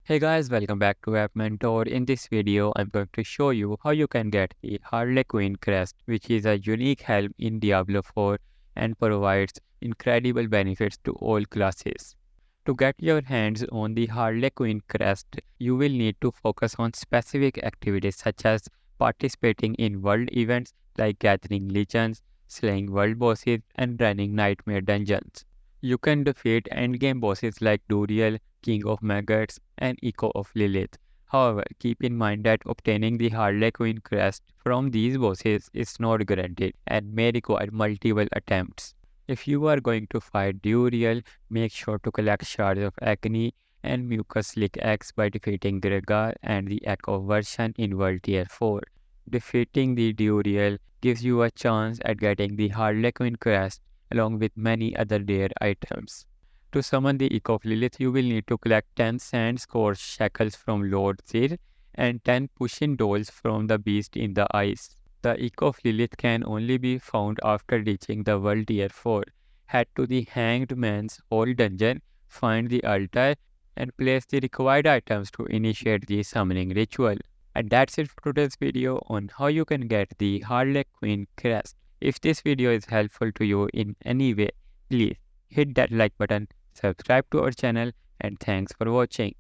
Hey guys, welcome back to App Mentor. In this video, I'm going to show you how you can get the Harlequin Crest, which is a unique helm in Diablo 4 and provides incredible benefits to all classes. To get your hands on the Harlequin Crest, you will need to focus on specific activities such as participating in world events like gathering legions, slaying world bosses, and running nightmare dungeons. You can defeat endgame bosses like Durial, King of Maggots, and Echo of Lilith. However, keep in mind that obtaining the Harlequin crest from these bosses is not guaranteed and may require multiple attempts. If you are going to fight Durial, make sure to collect shards of Agni and Mucus Lick X by defeating Gregar and the Echo version in World Tier 4. Defeating the Durial gives you a chance at getting the Harlequin crest along with many other rare items. To summon the Echo of Lilith, you will need to collect 10 sand score shackles from Lord Zir and 10 push-in dolls from the beast in the ice. The Echo of Lilith can only be found after reaching the World Tier 4. Head to the Hanged Man's Hall dungeon, find the altar, and place the required items to initiate the summoning ritual. And that's it for today's video on how you can get the Harlequin crest. If this video is helpful to you in any way, please hit that like button, subscribe to our channel, and thanks for watching.